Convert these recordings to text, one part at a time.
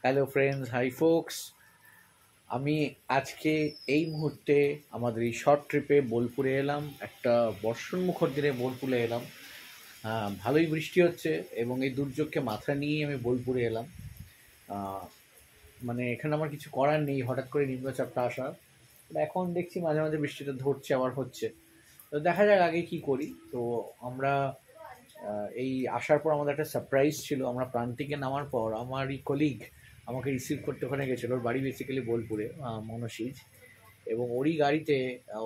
Hello friends, high folks. আমি আজকে এই মুহূর্তে আমাদের এই শর্ট ট্রিপে বোলপুরে এলাম। একটা বর্ষণমুখর দিনে বোলপুরে এলাম। ভালোই বৃষ্টি হচ্ছে এবং এই দুর্যোগকে মাথায় নিয়েই আমি বোলপুরে এলাম। আহ, মানে এখানে আমার কিছু করার নেই, হঠাৎ করে নিম্নচাপটা আসা। এখন দেখছি মাঝে মাঝে বৃষ্টিটা ধরছে, আবার হচ্ছে। তো দেখা যাক আগে কি করি। তো আমরা এই আসার পর আমাদের একটা সারপ্রাইজ ছিল। আমরা প্রান্তিকে নামার পর আমারই কলিগ আমাকে রিসিভ করতে ওখানে গেছিলো। ওর বাড়ি বেসিক্যালি বোলপুরে, মনসিজ। এবং ওরই গাড়িতে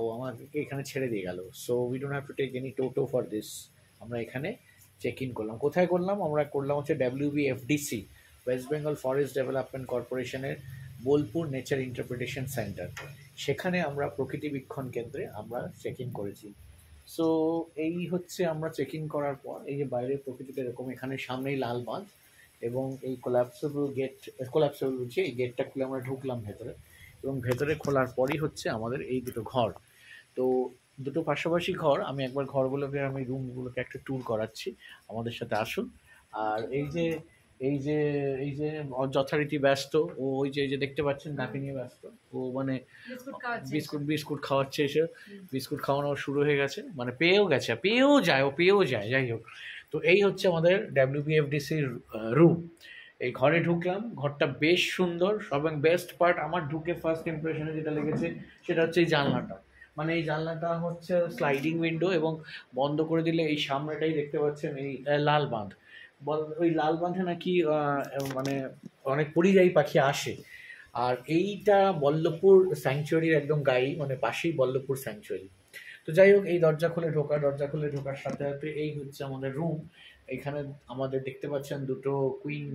ও আমাদেরকে এখানে ছেড়ে দিয়ে গেল। So we don't have to take any toto for this. আমরা এখানে চেক ইন করলাম। কোথায় করলাম? আমরা করলাম হচ্ছে WBFDC, West Bengal forest development কর্পোরেশনের বোলপুর নেচার ইন্টারপ্রিটেশন সেন্টার। সেখানে আমরা প্রকৃতি বীক্ষণ কেন্দ্রে আমরা চেক ইন করেছি। সো এই হচ্ছে আমরা চেক ইন করার পর এই যে বাইরের প্রকৃতিটা এরকম, এখানে সামনেই লাল বাঁধ এবং এই কোলাপসেবল হচ্ছে এই গেটটা খুলে আমরা ঢুকলাম ভেতরে। এবং ভেতরে খোলার পরই হচ্ছে আমাদের এই দুটো ঘর। তো দুটো পাশাপাশি ঘর। আমি একবার ঘরগুলোকে, আমি রুমগুলোকে একটা ট্যুর করাচ্ছি, আমাদের সাথে আসুন। আর এই যে এই যে যথারীতি ব্যস্ত ও, ওই যে এই যে দেখতে পাচ্ছেন নাকি নিয়ে ব্যস্ত ও, মানে বিস্কুট খাওয়াচ্ছে এসে। বিস্কুট খাওয়ানো শুরু হয়ে গেছে, মানে পেয়েও যায়, যাই হোক। তো এই হচ্ছে আমাদের WBFDCর রুম। এই ঘরে ঢুকলাম, ঘরটা বেশ সুন্দর। এবং বেস্ট পার্ট আমার ঢুকে ফার্স্ট ইমপ্রেশনে যেটা লেগেছে সেটা হচ্ছে এই জানলাটা। মানে এই জানলাটা হচ্ছে স্লাইডিং উইন্ডো এবং বন্ধ করে দিলে এই সামনেটাই দেখতে পাচ্ছেন এই লাল বাঁধ। ওই লাল বাঁধে নাকি মানে অনেক পরিযায়ী পাখি আসে। আর এইটা বল্লভপুর স্যাংচুয়ারির একদম গায়ে, মানে পাশেই বল্লভপুর স্যাংচুয়ারি। তো যাই হোক, এই দরজা খুলে ঢোকার সাথে সাথে এই হচ্ছে আমাদের রুম। এখানে আমাদের দেখতে পাচ্ছেন দুটো কুইন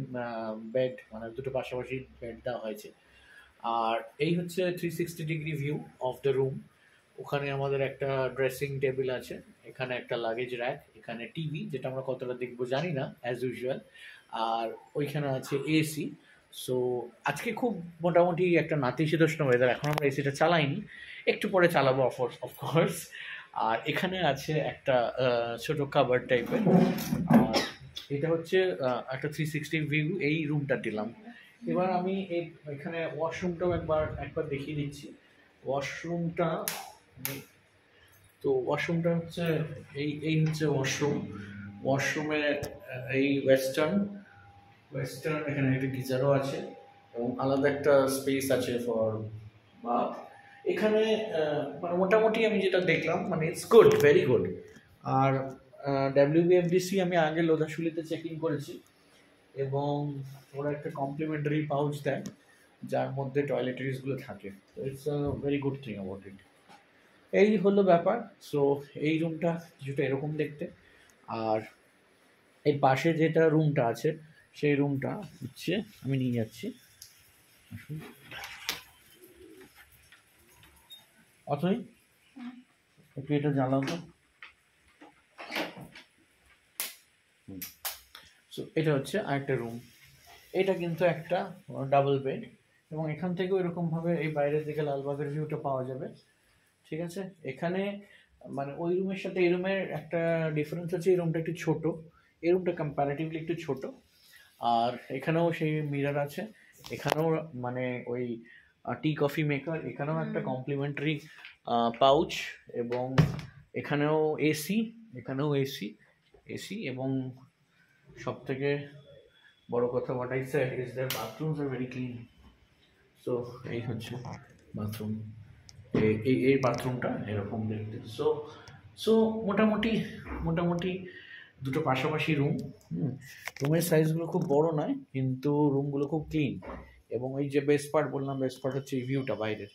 বেড, মানে দুটো পাশাপাশি বেড দেওয়া হয়েছে। আর এই হচ্ছে 360 degree view of the room. ওখানে আমাদের একটা ড্রেসিং টেবিল আছে, এখানে একটা লাগেজ র্যাক, এখানে টিভি, যেটা আমরা কতটা দেখবো জানি না অ্যাজ ইউজুয়াল। আর ওইখানে আছে এসি। সো আজকে খুব মোটামুটি একটা নাতিশীতোষ্ণ ওয়েদার। এখন আমরা এসিটা চালাইনি, একটু পরে চালাবো অফকোর্স। আর এখানে আছে একটা ছোট কাভার টাইপের। আর এটা হচ্ছে একটা 360 ভিউ এই রুমটা দিলাম। এবার আমি এখানে ওয়াশরুমটাও একবার দেখিয়ে দিচ্ছি। ওয়াশরুমটা ওয়াশরুমটা হচ্ছে এই হচ্ছে ওয়াশরুমে এই ওয়েস্টার্ন এখানে একটা গিজারও আছে এবং আলাদা একটা স্পেস আছে ফর বাথ। এখানে মানে মোটামুটি আমি যেটা দেখলাম, মানে ইটস গুড, ভেরি গুড। আর WBFDC আমি আগে লোধাশুলিতে চেক ইন করেছি এবং ওরা একটা কমপ্লিমেন্টারি পাউচ দেয় যার মধ্যে টয়লেটারিজগুলো থাকে। তো it's a very good thing about it. এই হলো ব্যাপার। সো এই রুমটা কিছুটা এরকম দেখতে। আর এই পাশে যেটা রুমটা আছে সেই রুমটা হচ্ছে, আমি নিয়ে যাচ্ছি, আসুন। অথই একটু এটা জানলাম তো। সো এটা হচ্ছে আরেকটা রুম। এটা কিন্তু একটা ডাবল বেড এবং এখান থেকেও এরকমভাবে এই বাইরের দিকে লালবাগের ভিউটা পাওয়া যাবে। ঠিক আছে। এখানে মানে ওই রুমের সাথে এই রুমের একটা ডিফারেন্স হচ্ছে, এই রুমটা একটু ছোট, এই রুমটা কম্প্যারেটিভলি একটু ছোট। আর এখানেও সেই মিরর আছে, এখানেও মানে ওই টি কফি মেকার, এখানেও একটা কমপ্লিমেন্টারি পাউচ এবং এখানেও এসি, এখানেও এসি এবং সব থেকে বড় কথা, what I said is that বাথরুমস are very clean. So এই হচ্ছে বাথরুম। এই বাথরুমটা এরকম দেখতে। সো সো মোটামুটি মোটামুটি দুটো পাশাপাশি রুম। রুমের সাইজগুলো খুব বড় নয়, কিন্তু রুমগুলো খুব ক্লিন। এবং এই যে বেস্ট পার্ট বললাম, বেস্ট পার্ট হচ্ছে এই ভিউটা বাইরের।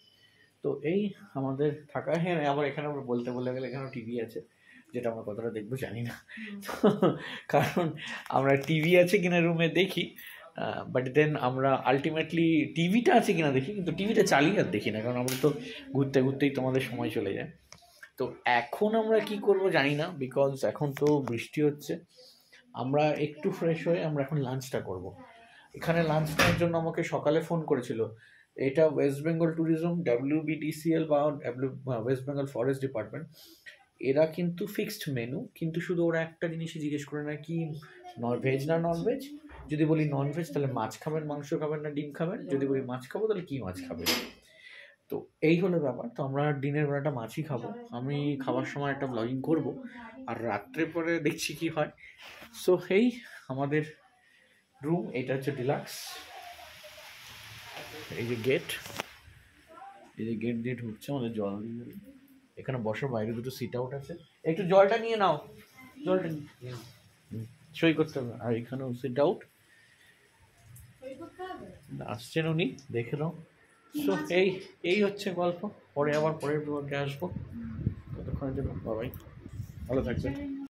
তো এই আমাদের থাকা। হ্যাঁ, আবার এখানে আমরা বলে গেলে এখানেও টিভি আছে, যেটা আমরা কতটা দেখবো জানি না। কারণ আমরা টিভি আছে কিনা রুমে দেখি, বাট দেন আমরা আলটিমেটলি টিভিটা আছে কিনা দেখি, কিন্তু টিভিটা চালিয়ে আর দেখি না, কারণ আমরা তো ঘুরতে ঘুরতেই তোমাদের সময় চলে যায়। তো এখন আমরা কি করব জানি না, বিকজ এখন তো বৃষ্টি হচ্ছে। আমরা একটু ফ্রেশ হয়ে আমরা এখন লাঞ্চটা করব। এখানে লাঞ্চ নেওয়ার জন্য আমাকে সকালে ফোন করেছিল। এটা ওয়েস্ট বেঙ্গল ট্যুরিজম, WBTCL বা ওয়েস্ট বেঙ্গল ফরেস্ট ডিপার্টমেন্ট। এরা কিন্তু ফিক্সড মেনু, কিন্তু শুধু ওরা একটা জিনিসই জিজ্ঞেস করে না, কি ভেজ না নন ভেজ। যদি বলি ননভেজ তাহলে মাছ খাবেন, মাংস খাবেন না ডিম খাবেন, যদি বলি মাছ খাবো তাহলে কী মাছ খাবেন। তো এই হলো ব্যাপার। তো আমরা দিনের বেলাটা মাছই খাবো, আমি খাবার সময় একটা ব্লগিং করব, আর রাত্রে পরে দেখছি কি হয়। সো এই আমাদের রুম, এটা হচ্ছে ডিলাক্স। এই যে গেট, এই যে গেট দিয়ে ঢুকছে আমাদের জল দিয়ে। এখানে বসার বাইরে দুটো সিট আউট আছে, একটু জলটা নিয়ে নাও, জলটা নিয়ে নাও। সই করতে হবে। আর এখানেও সিট আউট, আসছেন উনি, দেখে নাও। সো এই হচ্ছে গল্প। পরে আবার পরের ব্লগে আসবো। ততক্ষণের জন্য বাবাই, ভালো থাকবেন।